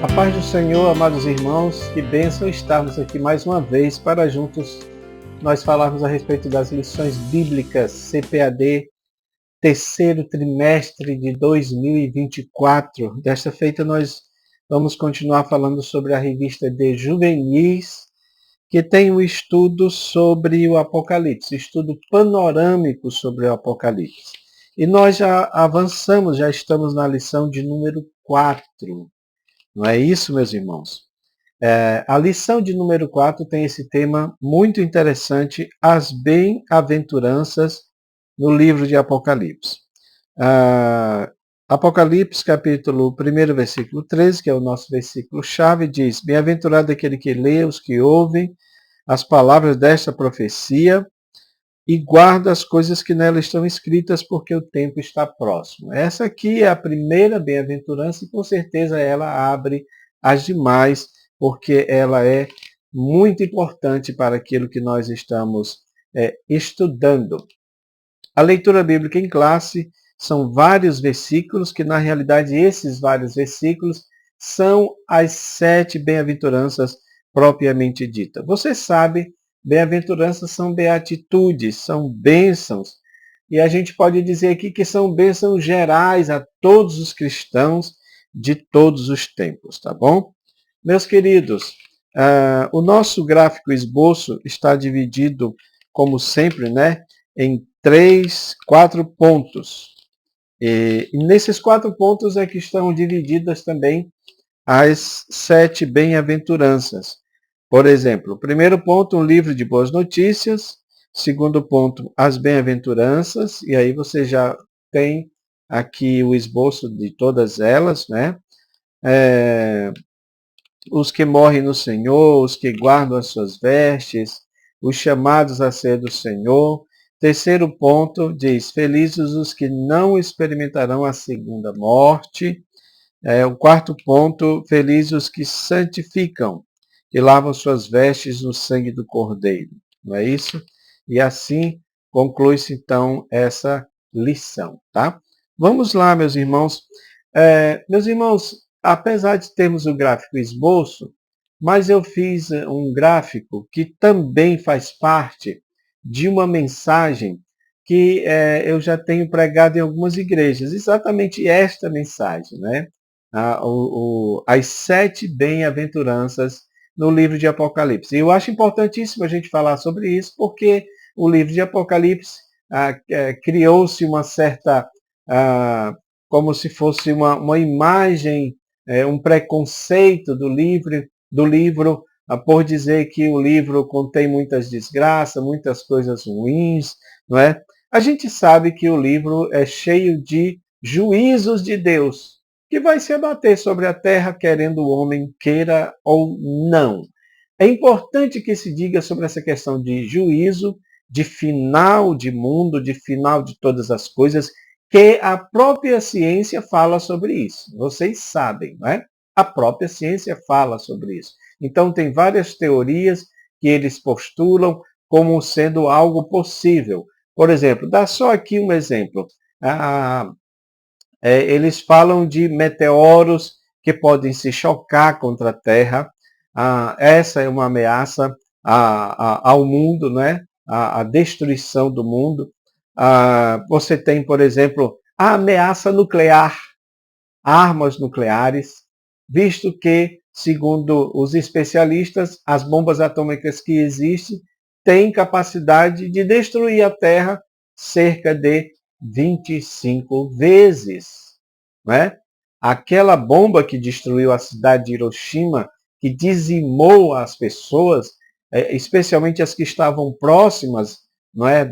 A paz do Senhor, amados irmãos, que bênção estarmos aqui mais uma vez para juntos nós falarmos a respeito das lições bíblicas CPAD, terceiro trimestre de 2024. Desta feita nós vamos continuar falando sobre a revista de juvenis, que tem um estudo sobre o Apocalipse, estudo panorâmico sobre o Apocalipse. E nós já avançamos, já estamos na lição de número 4. Não é isso, meus irmãos? A lição de número 4 tem esse tema muito interessante, as bem-aventuranças no livro de Apocalipse. Apocalipse, capítulo 1, versículo 13, que é o nosso versículo-chave, diz: Bem-aventurado aquele que lê, os que ouvem as palavras desta profecia e guarda as coisas que nela estão escritas, porque o tempo está próximo. Essa aqui é a primeira bem-aventurança e com certeza ela abre as demais, porque ela é muito importante para aquilo que nós estamos estudando. A leitura bíblica em classe são vários versículos, que na realidade esses vários versículos são as 7 bem-aventuranças propriamente ditas. Você sabe, bem-aventuranças são beatitudes, são bênçãos. E a gente pode dizer aqui que são bênçãos gerais a todos os cristãos de todos os tempos, tá bom? Meus queridos, o nosso gráfico esboço está dividido, como sempre, em 4 pontos. E nesses 4 pontos é que estão divididas também as 7 bem-aventuranças. Por exemplo, o primeiro ponto, um livro de boas notícias. Segundo ponto, as bem-aventuranças. E aí você já tem aqui o esboço de todas elas, né? Os que morrem no Senhor, os que guardam as suas vestes, os chamados a ser do Senhor. Terceiro ponto diz, felizes os que não experimentarão a segunda morte. O quarto ponto, felizes os que santificam, que lavam suas vestes no sangue do Cordeiro. Não é isso? E assim conclui-se então essa lição, tá? Vamos lá, meus irmãos. Meus irmãos, apesar de termos o gráfico esboço, mas eu fiz um gráfico que também faz parte de uma mensagem que eu já tenho pregado em algumas igrejas. Exatamente esta mensagem, né? As 7 bem-aventuranças no livro de Apocalipse. E eu acho importantíssimo a gente falar sobre isso, porque o livro de Apocalipse criou-se uma certa, como se fosse uma imagem, um preconceito do livro, por dizer que o livro contém muitas desgraças, muitas coisas ruins, não é? A gente sabe que o livro é cheio de juízos de Deus, que vai se abater sobre a terra, querendo o homem queira ou não. É importante que se diga sobre essa questão de juízo, de final de mundo, de final de todas as coisas, que a própria ciência fala sobre isso. Vocês sabem, não é? A própria ciência fala sobre isso. Então, tem várias teorias que eles postulam como sendo algo possível. Por exemplo, dá só aqui um exemplo. Eles falam de meteoros que podem se chocar contra a Terra. Essa é uma ameaça ao mundo, né? A destruição do mundo. Você tem, por exemplo, a ameaça nuclear, armas nucleares, visto que, segundo os especialistas, as bombas atômicas que existem têm capacidade de destruir a Terra cerca de 25 vezes. Né? Aquela bomba que destruiu a cidade de Hiroshima, que dizimou as pessoas, especialmente as que estavam próximas, não é,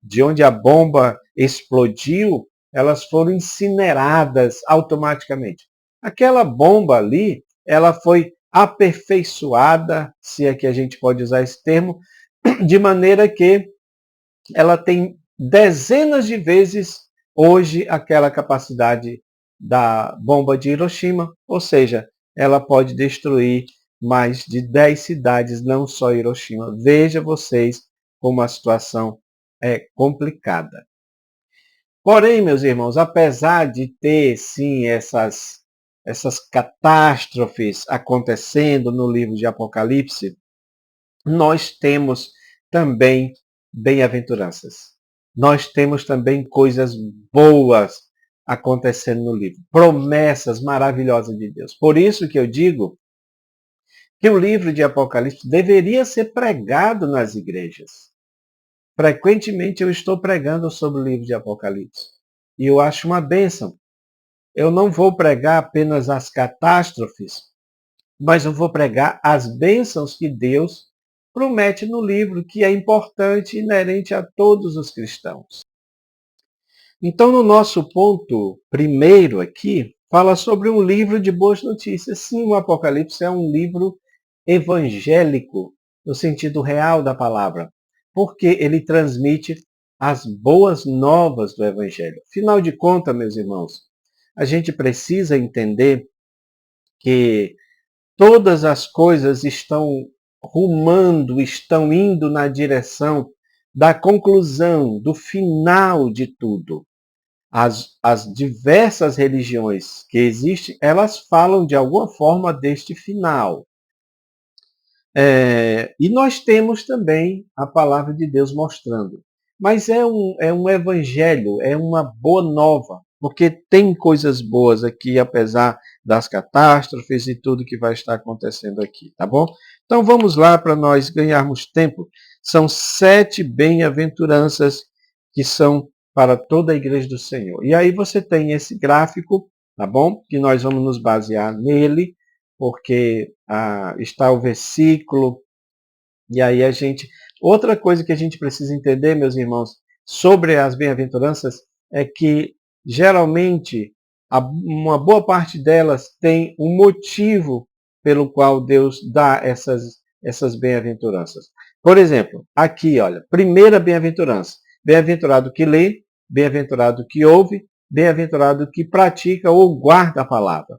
de onde a bomba explodiu, elas foram incineradas automaticamente. Aquela bomba ali, ela foi aperfeiçoada, se é que a gente pode usar esse termo, de maneira que ela tem dezenas de vezes hoje aquela capacidade da bomba de Hiroshima, ou seja, ela pode destruir mais de 10 cidades, não só Hiroshima. Veja vocês como a situação é complicada. Porém, meus irmãos, apesar de ter, sim, essas essas catástrofes acontecendo no livro de Apocalipse, nós temos também bem-aventuranças. Nós temos também coisas boas acontecendo no livro, promessas maravilhosas de Deus. Por isso que eu digo que o livro de Apocalipse deveria ser pregado nas igrejas. Frequentemente eu estou pregando sobre o livro de Apocalipse. E eu acho uma bênção. Eu não vou pregar apenas as catástrofes, mas eu vou pregar as bênçãos que Deus promete no livro, que é importante e inerente a todos os cristãos. Então, no nosso ponto primeiro aqui, fala sobre um livro de boas notícias. Sim, o Apocalipse é um livro evangélico, no sentido real da palavra, porque ele transmite as boas novas do Evangelho. Afinal de contas, meus irmãos, a gente precisa entender que todas as coisas estão rumando, estão indo na direção da conclusão, do final de tudo. As diversas religiões que existem, elas falam de alguma forma deste final. E nós temos também a palavra de Deus mostrando. Mas é um evangelho, é uma boa nova, porque tem coisas boas aqui, apesar das catástrofes e tudo que vai estar acontecendo aqui, tá bom? Então vamos lá para nós ganharmos tempo. São 7 bem-aventuranças que são para toda a igreja do Senhor. E aí você tem esse gráfico, tá bom? Que nós vamos nos basear nele, porque está o versículo, e aí a gente... Outra coisa que a gente precisa entender, meus irmãos, sobre as bem-aventuranças, é que, geralmente, uma boa parte delas tem um motivo pelo qual Deus dá essas bem-aventuranças. Por exemplo, aqui, olha, primeira bem-aventurança. Bem-aventurado que lê, bem-aventurado que ouve, bem-aventurado que pratica ou guarda a palavra.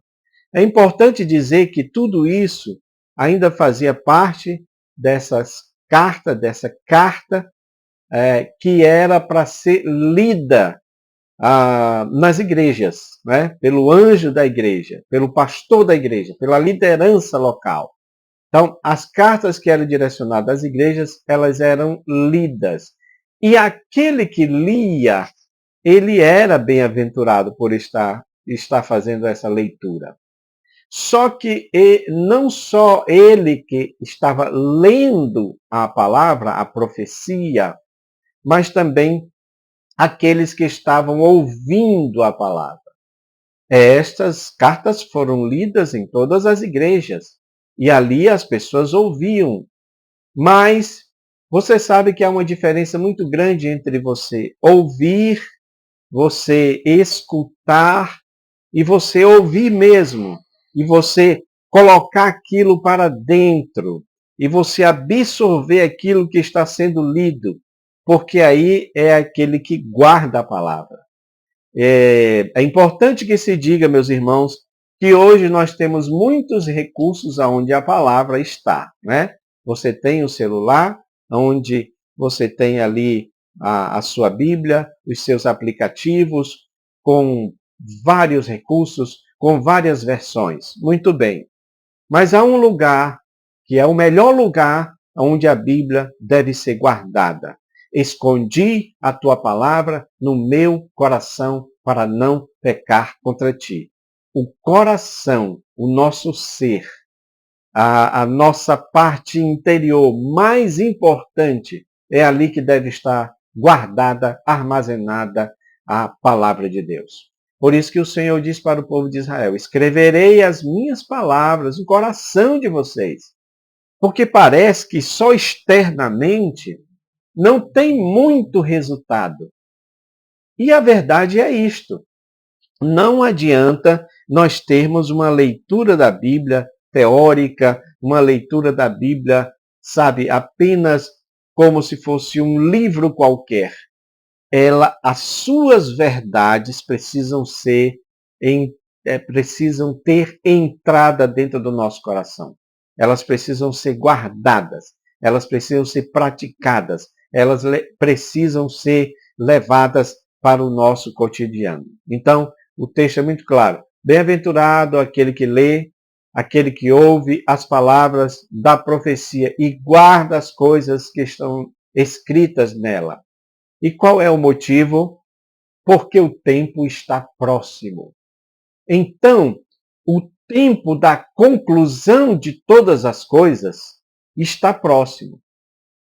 É importante dizer que tudo isso ainda fazia parte dessa carta que era para ser lida nas igrejas, né? Pelo anjo da igreja, pelo pastor da igreja, pela liderança local. Então, as cartas que eram direcionadas às igrejas, elas eram lidas. E aquele que lia, ele era bem-aventurado por estar fazendo essa leitura. Só que não só ele que estava lendo a palavra, a profecia, mas também aqueles que estavam ouvindo a palavra. Estas cartas foram lidas em todas as igrejas e ali as pessoas ouviam. Mas você sabe que há uma diferença muito grande entre você ouvir, você escutar e você ouvir mesmo. E você colocar aquilo para dentro, e você absorver aquilo que está sendo lido, porque aí é aquele que guarda a palavra. É importante que se diga, meus irmãos, que hoje nós temos muitos recursos onde a palavra está, né? Você tem o celular, onde você tem ali a sua Bíblia, os seus aplicativos, com vários recursos, com várias versões. Muito bem. Mas há um lugar que é o melhor lugar onde a Bíblia deve ser guardada. Escondi a tua palavra no meu coração para não pecar contra ti. O coração, o nosso ser, a nossa parte interior mais importante, é ali que deve estar guardada, armazenada a palavra de Deus. Por isso que o Senhor diz para o povo de Israel: escreverei as minhas palavras no coração de vocês. Porque parece que só externamente não tem muito resultado. E a verdade é isto. Não adianta nós termos uma leitura da Bíblia teórica, uma leitura da Bíblia, sabe, apenas como se fosse um livro qualquer. As suas verdades precisam precisam ter entrada dentro do nosso coração. Elas precisam ser guardadas, elas precisam ser praticadas, elas precisam ser levadas para o nosso cotidiano. Então, o texto é muito claro. Bem-aventurado aquele que lê, aquele que ouve as palavras da profecia e guarda as coisas que estão escritas nela. E qual é o motivo? Porque o tempo está próximo. Então, o tempo da conclusão de todas as coisas está próximo.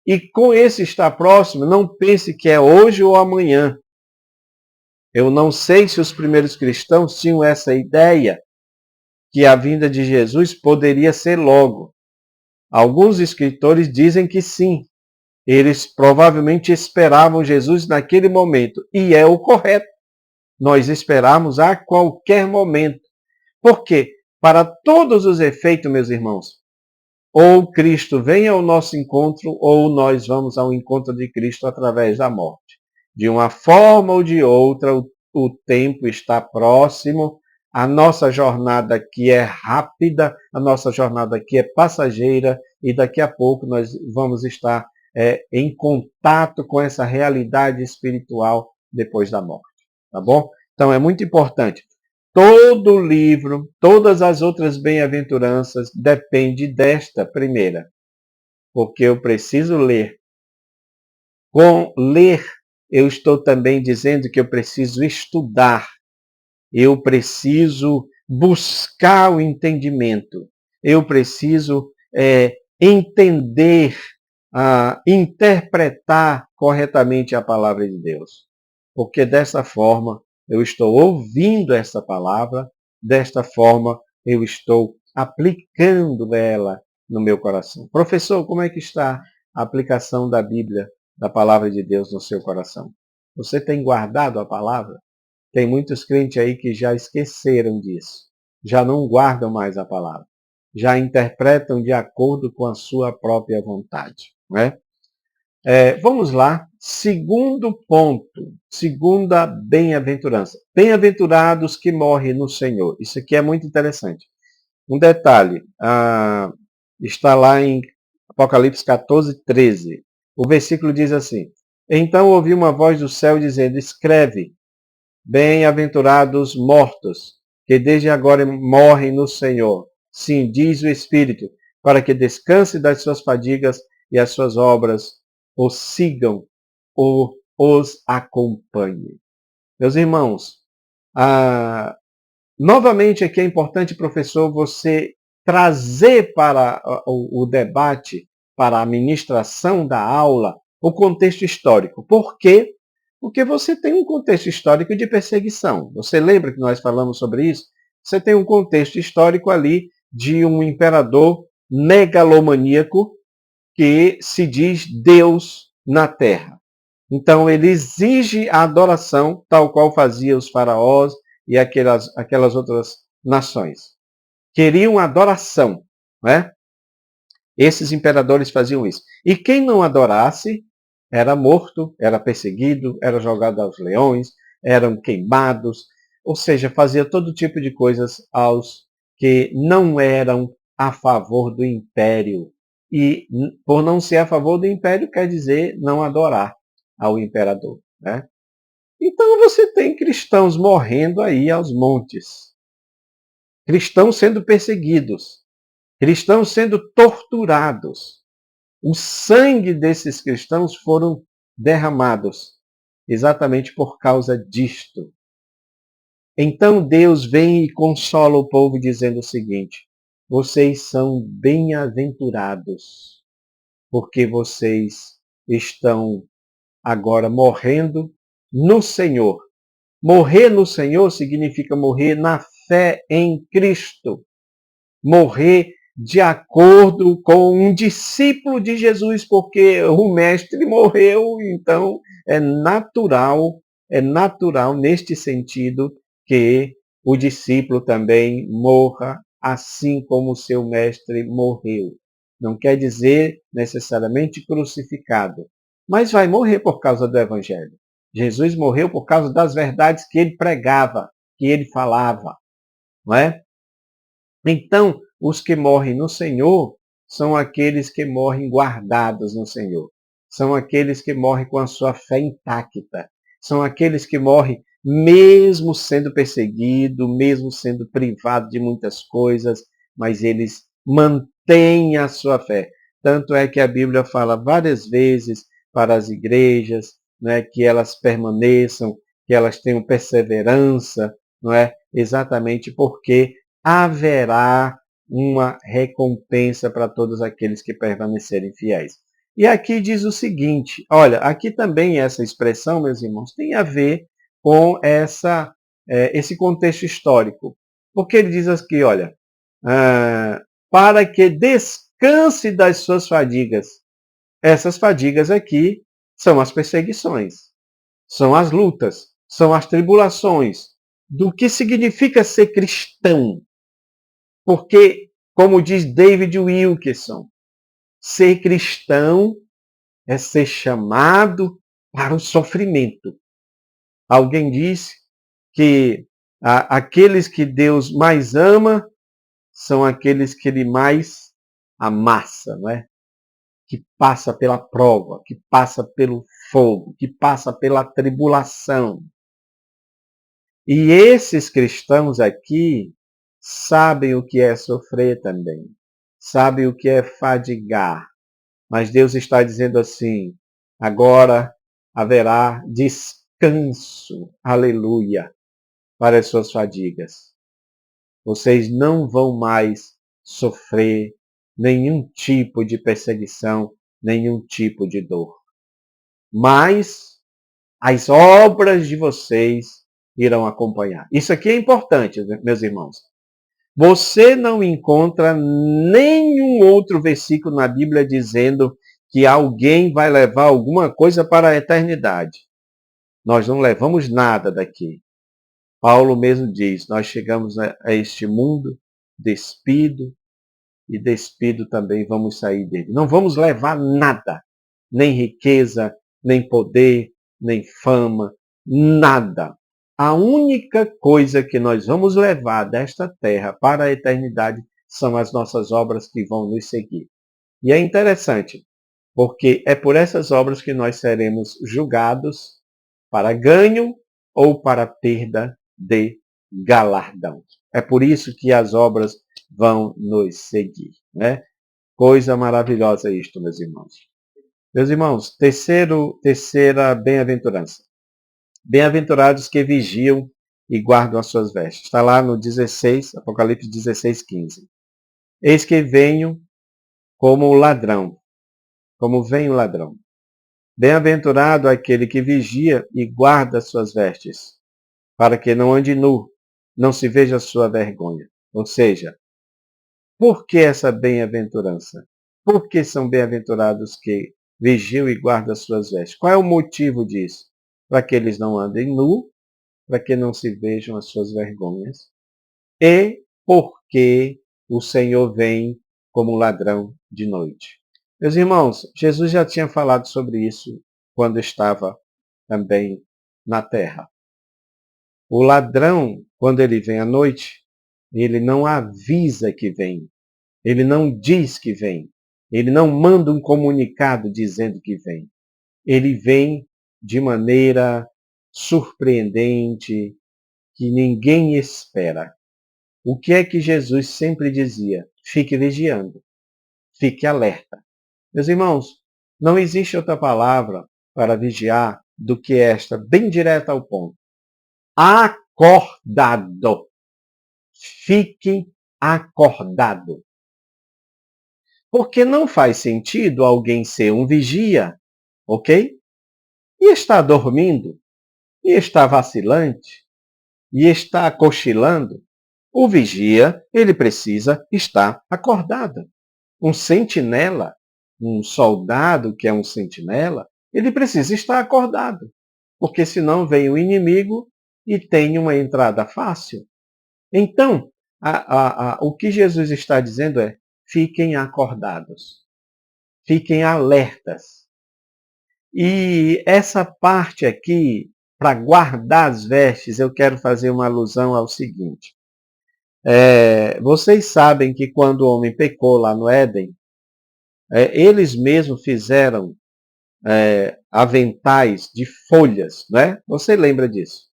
E com esse estar próximo, não pense que é hoje ou amanhã. Eu não sei se os primeiros cristãos tinham essa ideia que a vinda de Jesus poderia ser logo. Alguns escritores dizem que sim. Eles provavelmente esperavam Jesus naquele momento. E é o correto. Nós esperamos a qualquer momento. Por quê? Para todos os efeitos, meus irmãos, ou Cristo vem ao nosso encontro, ou nós vamos ao encontro de Cristo através da morte. De uma forma ou de outra, o tempo está próximo, a nossa jornada aqui é rápida, a nossa jornada aqui é passageira, e daqui a pouco nós vamos estar em contato com essa realidade espiritual depois da morte. Tá bom? Então é muito importante. Todo o livro, todas as outras bem-aventuranças depende desta primeira, porque eu preciso ler. Com ler, eu estou também dizendo que eu preciso estudar, eu preciso buscar o entendimento, eu preciso entender, interpretar corretamente a palavra de Deus, porque dessa forma eu estou ouvindo essa palavra, desta forma eu estou aplicando ela no meu coração. Professor, como é que está a aplicação da Bíblia, da palavra de Deus no seu coração? Você tem guardado a palavra? Tem muitos crentes aí que já esqueceram disso, já não guardam mais a palavra, já interpretam de acordo com a sua própria vontade, não é? Vamos lá, segundo ponto, segunda bem-aventurança. Bem-aventurados que morrem no Senhor. Isso aqui é muito interessante. Um detalhe, está lá em Apocalipse 14, 13. O versículo diz assim: Então ouvi uma voz do céu dizendo, escreve, bem-aventurados mortos, que desde agora morrem no Senhor. Sim, diz o Espírito, para que descanse das suas fadigas e as suas obras os sigam ou os acompanhem. Meus irmãos, novamente aqui é importante, professor, você trazer para o debate, para a ministração da aula, o contexto histórico. Por quê? Porque você tem um contexto histórico de perseguição. Você lembra que nós falamos sobre isso? Você tem um contexto histórico ali de um imperador megalomaníaco que se diz Deus na terra. Então ele exige a adoração, tal qual fazia os faraós e aquelas outras nações. Queriam adoração, né? Esses imperadores faziam isso. E quem não adorasse era morto, era perseguido, era jogado aos leões, eram queimados, ou seja, fazia todo tipo de coisas aos que não eram a favor do império. E por não ser a favor do império, quer dizer não adorar ao imperador, né? Então você tem cristãos morrendo aí aos montes, cristãos sendo perseguidos, cristãos sendo torturados. O sangue desses cristãos foram derramados exatamente por causa disto. Então Deus vem e consola o povo dizendo o seguinte: vocês são bem-aventurados, porque vocês estão agora morrendo no Senhor. Morrer no Senhor significa morrer na fé em Cristo. Morrer de acordo com um discípulo de Jesus, porque o mestre morreu, então é natural neste sentido que o discípulo também morra assim como o seu mestre morreu. Não quer dizer necessariamente crucificado, mas vai morrer por causa do Evangelho. Jesus morreu por causa das verdades que ele pregava, que ele falava, não é? Então, os que morrem no Senhor são aqueles que morrem guardados no Senhor. São aqueles que morrem com a sua fé intacta. São aqueles que morrem mesmo sendo perseguido, mesmo sendo privado de muitas coisas, mas eles mantêm a sua fé. Tanto é que a Bíblia fala várias vezes para as igrejas, né, que elas permaneçam, que elas tenham perseverança, não é? Exatamente porque haverá uma recompensa para todos aqueles que permanecerem fiéis. E aqui diz o seguinte, olha, aqui também essa expressão, meus irmãos, tem a ver com esse contexto histórico. Porque ele diz aqui, olha, para que descanse das suas fadigas. Essas fadigas aqui são as perseguições, são as lutas, são as tribulações, do que significa ser cristão. Porque, como diz David Wilkerson, ser cristão é ser chamado para o sofrimento. Alguém disse que aqueles que Deus mais ama são aqueles que Ele mais amassa, não é? Que passa pela prova, que passa pelo fogo, que passa pela tribulação. E esses cristãos aqui sabem o que é sofrer também, sabem o que é fadigar. Mas Deus está dizendo assim, agora haverá descanso, aleluia, para as suas fadigas. Vocês não vão mais sofrer nenhum tipo de perseguição, nenhum tipo de dor. Mas as obras de vocês irão acompanhar. Isso aqui é importante, meus irmãos. Você não encontra nenhum outro versículo na Bíblia dizendo que alguém vai levar alguma coisa para a eternidade. Nós não levamos nada daqui. Paulo mesmo diz, nós chegamos a este mundo despido e despido também vamos sair dele. Não vamos levar nada, nem riqueza, nem poder, nem fama, nada. A única coisa que nós vamos levar desta terra para a eternidade são as nossas obras que vão nos seguir. E é interessante, porque é por essas obras que nós seremos julgados para ganho ou para perda de galardão. É por isso que as obras vão nos seguir, né? Coisa maravilhosa isto, meus irmãos. Meus irmãos, terceira bem-aventurança. Bem-aventurados que vigiam e guardam as suas vestes. Está lá no 16, Apocalipse 16, 15. Eis que venho como o ladrão, como vem o ladrão. Bem-aventurado aquele que vigia e guarda as suas vestes, para que não ande nu, não se veja a sua vergonha. Ou seja, por que essa bem-aventurança? Por que são bem-aventurados que vigiam e guardam as suas vestes? Qual é o motivo disso? Para que eles não andem nu, para que não se vejam as suas vergonhas, e porque o Senhor vem como ladrão de noite. Meus irmãos, Jesus já tinha falado sobre isso quando estava também na terra. O ladrão, quando ele vem à noite, ele não avisa que vem. Ele não diz que vem. Ele não manda um comunicado dizendo que vem. Ele vem de maneira surpreendente, que ninguém espera. O que é que Jesus sempre dizia? Fique vigiando. Fique alerta. Meus irmãos, não existe outra palavra para vigiar do que esta, bem direta ao ponto. Acordado. Fique acordado. Porque não faz sentido alguém ser um vigia, ok? E está dormindo, e está vacilante, e está cochilando. O vigia, ele precisa estar acordado. Um sentinela, um soldado que é um sentinela, ele precisa estar acordado. Porque senão vem o inimigo e tem uma entrada fácil. Então, o que Jesus está dizendo é, fiquem acordados. Fiquem alertas. E essa parte aqui, para guardar as vestes, eu quero fazer uma alusão ao seguinte. Vocês sabem que quando o homem pecou lá no Éden, eles mesmos fizeram aventais de folhas, né? Você lembra disso?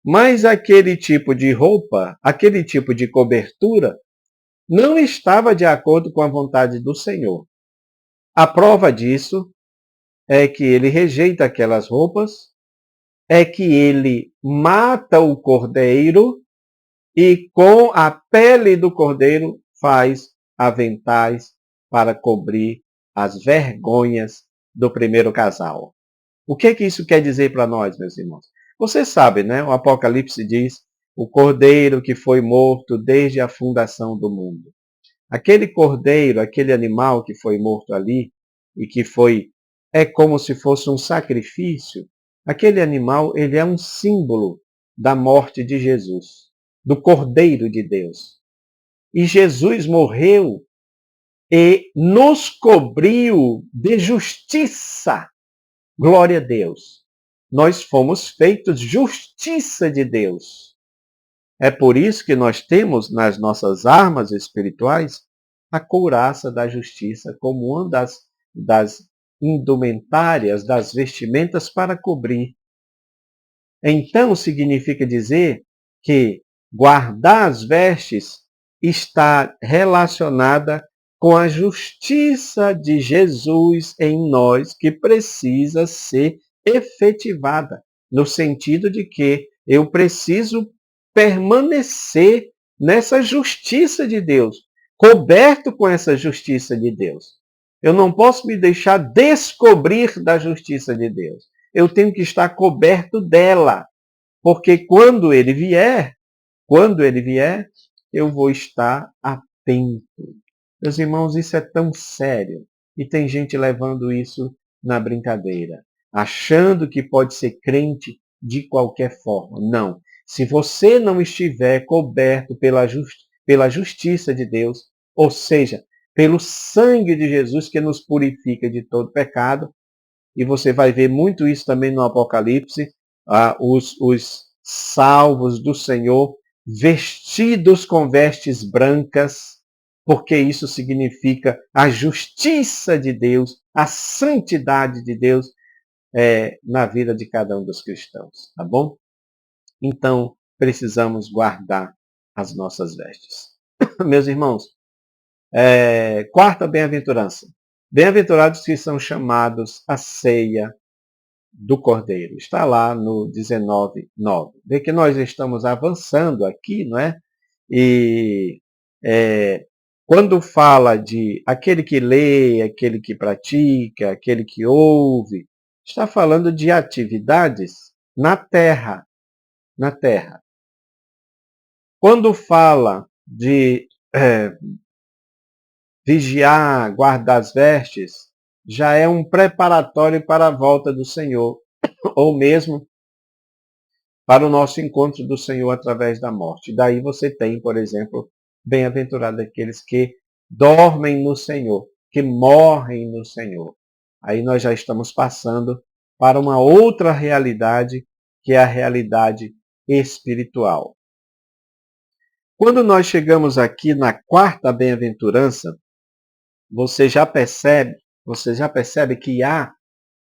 Mas aquele tipo de roupa, aquele tipo de cobertura, não estava de acordo com a vontade do Senhor. A prova disso é que ele rejeita aquelas roupas, é que ele mata o cordeiro e com a pele do cordeiro faz aventais para cobrir as vergonhas do primeiro casal. O que isso quer dizer para nós, meus irmãos? Você sabe, né? O Apocalipse diz o cordeiro que foi morto desde a fundação do mundo. Aquele cordeiro, aquele animal que foi morto ali e que é como se fosse um sacrifício. Aquele animal, ele é um símbolo da morte de Jesus, do Cordeiro de Deus. E Jesus morreu e nos cobriu de justiça. Glória a Deus. Nós fomos feitos justiça de Deus. É por isso que nós temos nas nossas armas espirituais a couraça da justiça como uma das indumentárias, das vestimentas para cobrir. Então significa dizer que guardar as vestes está relacionada com a justiça de Jesus em nós, que precisa ser efetivada, no sentido de que eu preciso permanecer nessa justiça de Deus, coberto com essa justiça de Deus. Eu não posso me deixar descobrir da justiça de Deus. Eu tenho que estar coberto dela, porque quando ele vier, eu vou estar atento. Meus irmãos, isso é tão sério. E tem gente levando isso na brincadeira, achando que pode ser crente de qualquer forma. Não. Se você não estiver coberto pela justiça de Deus, ou seja, pelo sangue de Jesus que nos purifica de todo pecado, e você vai ver muito isso também no Apocalipse, os salvos do Senhor vestidos com vestes brancas, porque isso significa a justiça de Deus, a santidade de Deus na vida de cada um dos cristãos, tá bom? Então, precisamos guardar as nossas vestes. Meus irmãos, quarta bem-aventurança. Bem-aventurados que são chamados à ceia do Cordeiro. Está lá no 19:9. Vê que nós estamos avançando aqui, não é? E quando fala de aquele que lê, aquele que pratica, aquele que ouve, está falando de atividades na terra, na terra. Quando fala de vigiar, guardar as vestes, já é um preparatório para a volta do Senhor, ou mesmo para o nosso encontro do Senhor através da morte. Daí você tem, por exemplo, bem-aventurados aqueles que dormem no Senhor, que morrem no Senhor. Aí nós já estamos passando para uma outra realidade, que é a realidade espiritual. Quando nós chegamos aqui na quarta bem-aventurança, você já percebe que há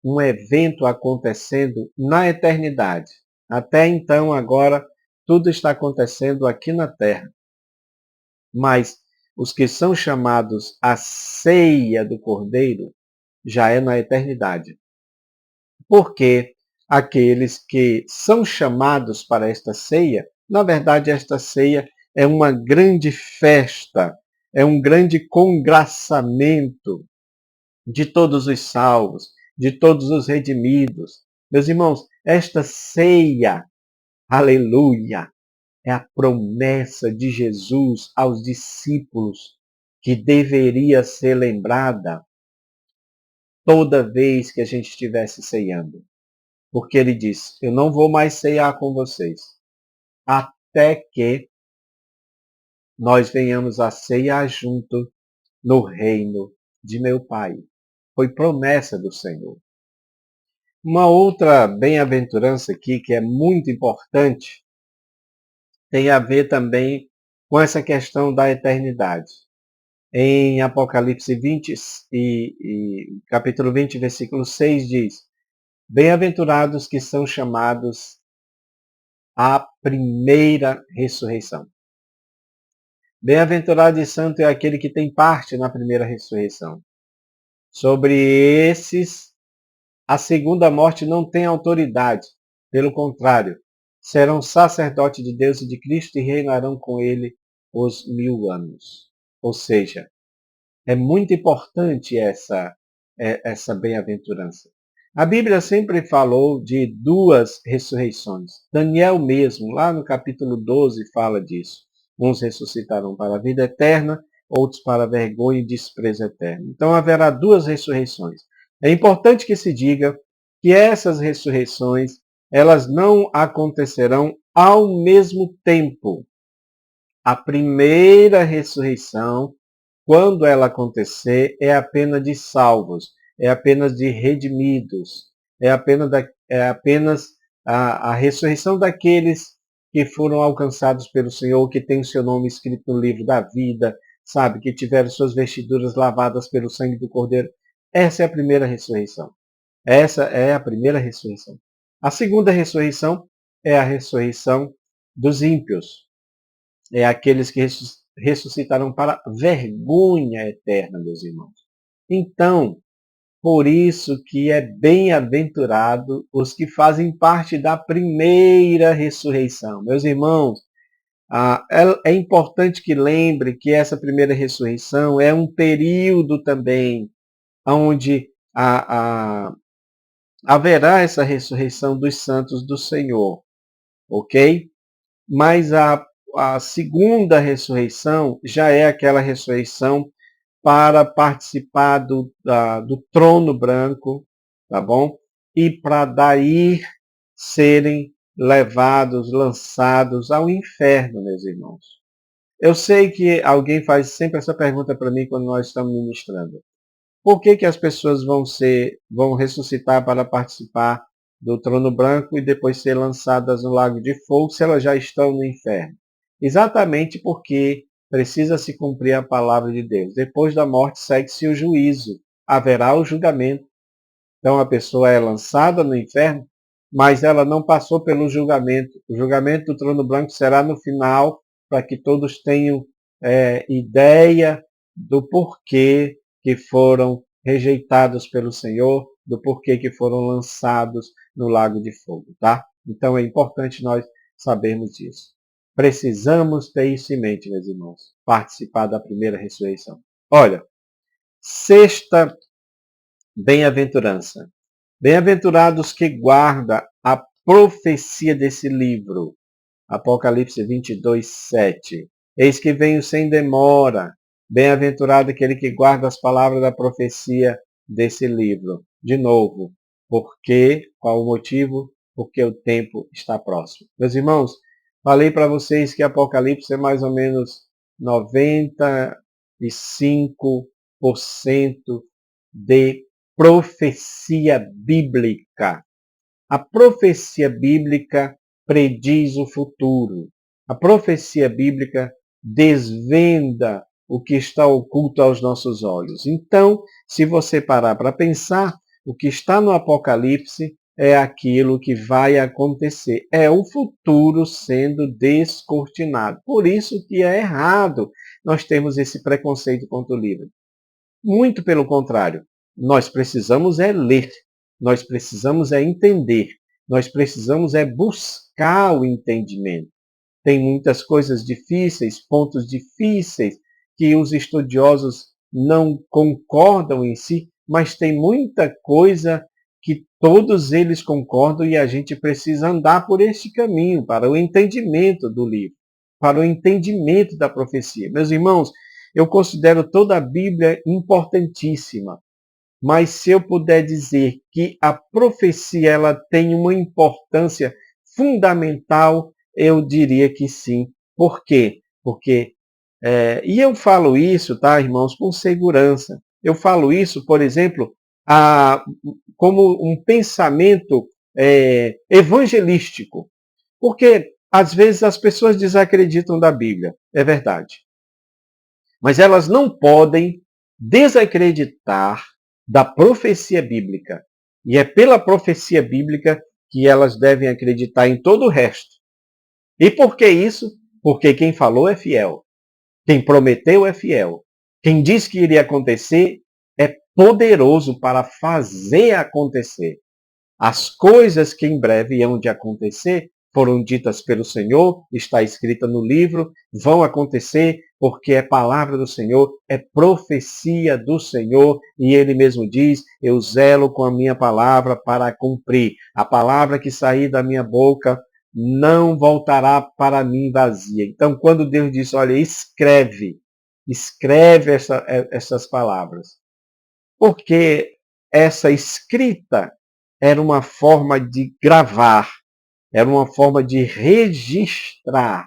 um evento acontecendo na eternidade. Até então, agora, tudo está acontecendo aqui na Terra. Mas os que são chamados à ceia do Cordeiro já é na eternidade. Porque aqueles que são chamados para esta ceia, na verdade, esta ceia é uma grande festa, é um grande congraçamento de todos os salvos, de todos os redimidos. Meus irmãos, esta ceia, aleluia, é a promessa de Jesus aos discípulos que deveria ser lembrada toda vez que a gente estivesse ceando. Porque ele diz, eu não vou mais cear com vocês, até que nós venhamos a cear junto no reino de meu Pai. Foi promessa do Senhor. Uma outra bem-aventurança aqui que é muito importante tem a ver também com essa questão da eternidade. Em Apocalipse 20 capítulo 20, versículo 6 diz: Bem-aventurados que são chamados a primeira ressurreição. Bem-aventurado e santo é aquele que tem parte na primeira ressurreição. Sobre esses, a segunda morte não tem autoridade. Pelo contrário, serão sacerdotes de Deus e de Cristo e reinarão com ele os 1000 anos. Ou seja, é muito importante essa bem-aventurança. A Bíblia sempre falou de duas ressurreições. Daniel mesmo, lá no capítulo 12, fala disso. Uns ressuscitarão para a vida eterna, outros para a vergonha e desprezo eterno. Então haverá duas ressurreições. É importante que se diga que essas ressurreições, elas não acontecerão ao mesmo tempo. A primeira ressurreição, quando ela acontecer, é apenas de salvos, é apenas de redimidos, é apenas a ressurreição daqueles que foram alcançados pelo Senhor, que tem o seu nome escrito no livro da vida, sabe, que tiveram suas vestiduras lavadas pelo sangue do Cordeiro. Essa é a primeira ressurreição. Essa é a primeira ressurreição. A segunda ressurreição é a ressurreição dos ímpios. É aqueles que ressuscitarão para vergonha eterna, meus irmãos. Então, por isso que é bem-aventurado os que fazem parte da primeira ressurreição. Meus irmãos, é importante que lembre que essa primeira ressurreição é um período também onde haverá essa ressurreição dos santos do Senhor, ok? Mas a segunda ressurreição já é aquela ressurreição para participar do trono branco, tá bom? E para daí serem levados, lançados ao inferno, meus irmãos. Eu sei que alguém faz sempre essa pergunta para mim quando nós estamos ministrando. Por que as pessoas vão ressuscitar para participar do trono branco e depois ser lançadas no lago de fogo se elas já estão no inferno? Exatamente porque precisa se cumprir a palavra de Deus. Depois da morte segue-se o juízo. Haverá o julgamento. Então a pessoa é lançada no inferno, mas ela não passou pelo julgamento. O julgamento do trono branco será no final, para que todos tenham ideia do porquê que foram rejeitados pelo Senhor, do porquê que foram lançados no lago de fogo, tá? Então é importante nós sabermos disso. Precisamos ter isso em mente, meus irmãos, participar da primeira ressurreição. Olha, sexta bem-aventurança. Bem-aventurados que guardam a profecia desse livro. Apocalipse 22, 7. Eis que venho sem demora. Bem-aventurado aquele que guarda as palavras da profecia desse livro. De novo, por quê? Qual o motivo? Porque o tempo está próximo. Meus irmãos, falei para vocês que Apocalipse é mais ou menos 95% de profecia bíblica. A profecia bíblica prediz o futuro. A profecia bíblica desvenda o que está oculto aos nossos olhos. Então, se você parar para pensar, o que está no Apocalipse é aquilo que vai acontecer. É o futuro sendo descortinado. Por isso que é errado nós temos esse preconceito contra o livro. Muito pelo contrário. Nós precisamos ler. Nós precisamos entender. Nós precisamos buscar o entendimento. Tem muitas coisas difíceis, pontos difíceis, que os estudiosos não concordam em si, mas tem muita coisa que todos eles concordam e a gente precisa andar por este caminho para o entendimento do livro, para o entendimento da profecia. Meus irmãos, eu considero toda a Bíblia importantíssima. Mas se eu puder dizer que a profecia ela tem uma importância fundamental, eu diria que sim. Por quê? Porque, e eu falo isso, tá, irmãos, com segurança. Eu falo isso, por exemplo, como um pensamento evangelístico. Porque, às vezes, as pessoas desacreditam da Bíblia. É verdade. Mas elas não podem desacreditar da profecia bíblica. E é pela profecia bíblica que elas devem acreditar em todo o resto. E por que isso? Porque quem falou é fiel. Quem prometeu é fiel. Quem disse que iria acontecer é poderoso para fazer acontecer. As coisas que em breve hão de acontecer foram ditas pelo Senhor, está escrita no livro, vão acontecer porque é palavra do Senhor, é profecia do Senhor, e ele mesmo diz, eu zelo com a minha palavra para cumprir. A palavra que sair da minha boca não voltará para mim vazia. Então, quando Deus diz, olha, escreve essas palavras, porque essa escrita era uma forma de gravar, era uma forma de registrar,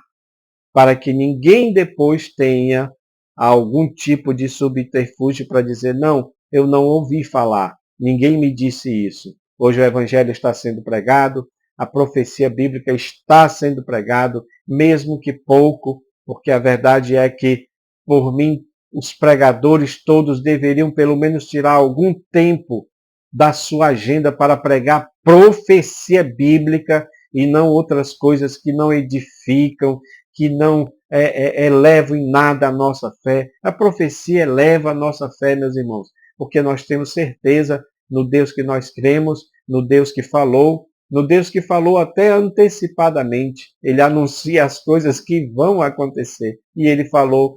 para que ninguém depois tenha algum tipo de subterfúgio para dizer, não, eu não ouvi falar, ninguém me disse isso. Hoje o evangelho está sendo pregado, a profecia bíblica está sendo pregado, mesmo que pouco, porque a verdade é que, por mim, os pregadores todos deveriam pelo menos tirar algum tempo da sua agenda para pregar profecia bíblica e não outras coisas que não edificam, que não elevam em nada a nossa fé. A profecia eleva a nossa fé, meus irmãos, porque nós temos certeza no Deus que nós cremos, no Deus que falou, no Deus que falou até antecipadamente. Ele anuncia as coisas que vão acontecer. E ele falou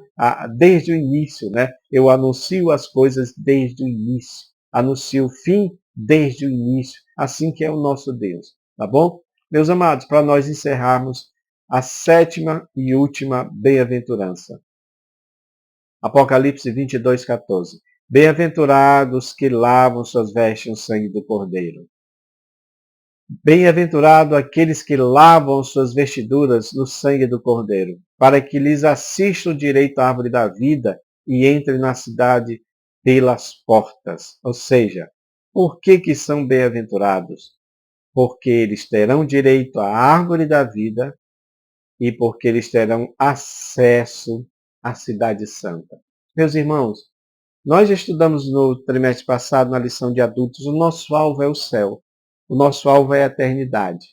desde o início, né? Eu anuncio as coisas desde o início. Anuncio o fim desde o início. Assim que é o nosso Deus. Tá bom? Meus amados, para nós encerrarmos, a sétima e última bem-aventurança. Apocalipse 22, 14. Bem-aventurados que lavam suas vestes no sangue do Cordeiro. Bem-aventurado aqueles que lavam suas vestiduras no sangue do Cordeiro, para que lhes assista o direito à árvore da vida e entrem na cidade pelas portas. Ou seja, por que são bem-aventurados? Porque eles terão direito à árvore da vida e porque eles terão acesso à cidade santa. Meus irmãos, nós estudamos no trimestre passado, na lição de adultos, o nosso alvo é o céu. O nosso alvo é a eternidade.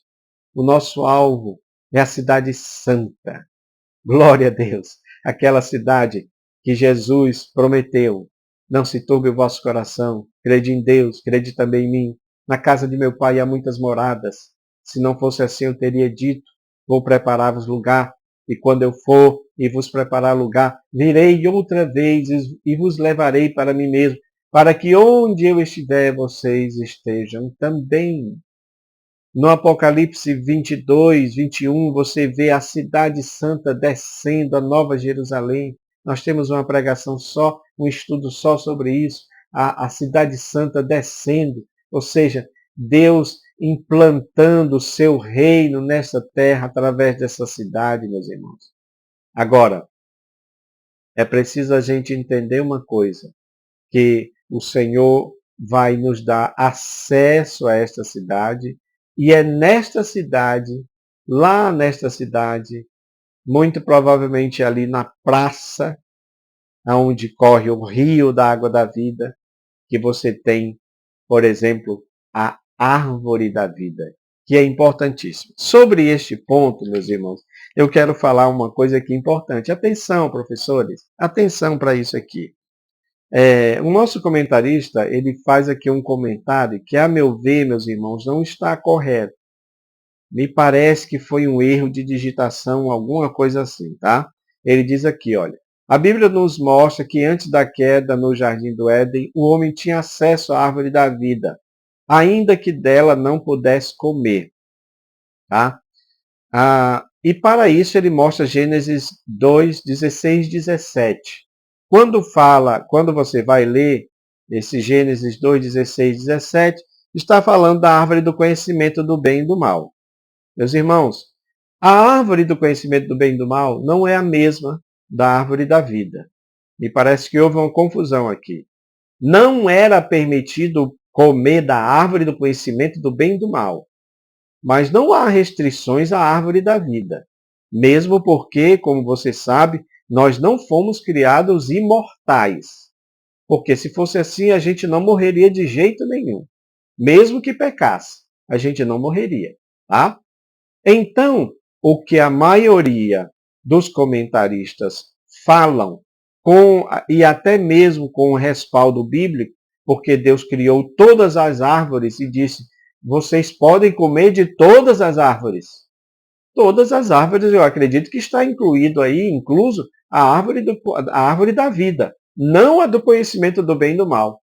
O nosso alvo é a cidade santa. Glória a Deus. Aquela cidade que Jesus prometeu. Não se turbe o vosso coração. Crede em Deus, crede também em mim. Na casa de meu pai há muitas moradas. Se não fosse assim, eu teria dito, vou preparar-vos lugar. E quando eu for e vos preparar lugar, virei outra vez e vos levarei para mim mesmo, para que onde eu estiver, vocês estejam também. No Apocalipse 22, 21, você vê a cidade santa descendo, a Nova Jerusalém. Nós temos uma pregação só, um estudo só sobre isso. A cidade santa descendo, ou seja, Deus implantando o seu reino nessa terra através dessa cidade, meus irmãos. Agora, é preciso a gente entender uma coisa, que o Senhor vai nos dar acesso a esta cidade, e é nesta cidade, lá nesta cidade, muito provavelmente ali na praça, onde corre o rio da água da vida, que você tem, por exemplo, a árvore da vida, que é importantíssimo. Sobre este ponto, meus irmãos, eu quero falar uma coisa aqui importante. Atenção, professores, atenção para isso aqui. O nosso comentarista, ele faz aqui um comentário que, a meu ver, meus irmãos, não está correto. Me parece que foi um erro de digitação, alguma coisa assim, tá? Ele diz aqui, olha, a Bíblia nos mostra que antes da queda no Jardim do Éden, o homem tinha acesso à árvore da vida, ainda que dela não pudesse comer, tá? E para isso ele mostra Gênesis 2, 16, 17. Quando você vai ler esse Gênesis 2, 16, 17, está falando da árvore do conhecimento do bem e do mal. Meus irmãos, a árvore do conhecimento do bem e do mal não é a mesma da árvore da vida. Me parece que houve uma confusão aqui. Não era permitido comer da árvore do conhecimento do bem e do mal. Mas não há restrições à árvore da vida. Mesmo porque, como você sabe, nós não fomos criados imortais. Porque se fosse assim, a gente não morreria de jeito nenhum. Mesmo que pecasse, a gente não morreria. Tá? Então, o que a maioria dos comentaristas falam, e até mesmo com o respaldo bíblico, porque Deus criou todas as árvores e disse, vocês podem comer de todas as árvores. Todas as árvores, eu acredito que está incluído aí, incluso a árvore da vida, não a do conhecimento do bem e do mal.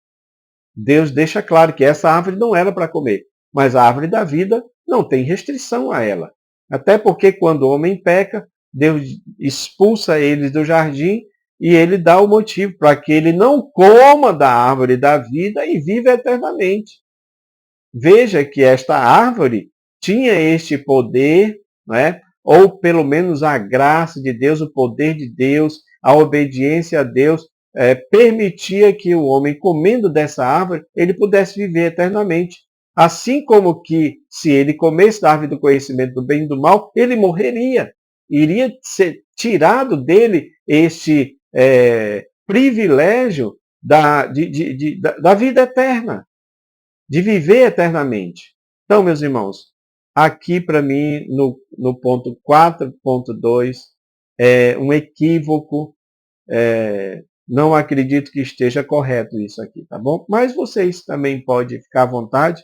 Deus deixa claro que essa árvore não era para comer, mas a árvore da vida não tem restrição a ela. Até porque quando o homem peca, Deus expulsa eles do jardim e ele dá o motivo para que ele não coma da árvore da vida e viva eternamente. Veja que esta árvore tinha este poder, não é? Ou pelo menos a graça de Deus, o poder de Deus, a obediência a Deus, permitia que o homem, comendo dessa árvore, ele pudesse viver eternamente. Assim como que, se ele comesse da árvore do conhecimento do bem e do mal, ele morreria. Iria ser tirado dele este privilégio da vida eterna, de viver eternamente. Então, meus irmãos, aqui para mim, no ponto 4.2, é um equívoco. Não acredito que esteja correto isso aqui, tá bom? Mas vocês também podem ficar à vontade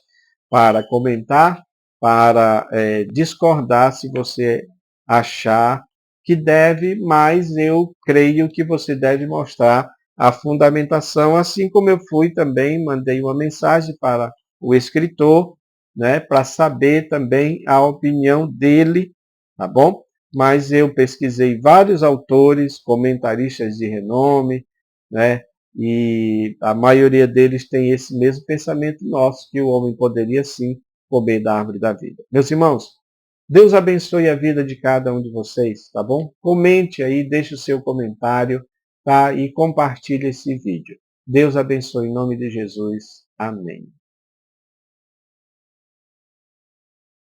para comentar, para discordar se você achar que deve, mas eu creio que você deve mostrar a fundamentação, assim como eu fui também, mandei uma mensagem para o escritor, né, para saber também a opinião dele, tá bom? Mas eu pesquisei vários autores, comentaristas de renome, né, e a maioria deles tem esse mesmo pensamento nosso, que o homem poderia sim comer da árvore da vida. Meus irmãos, Deus abençoe a vida de cada um de vocês, tá bom? Comente aí, deixe o seu comentário, tá? E compartilhe esse vídeo. Deus abençoe em nome de Jesus. Amém.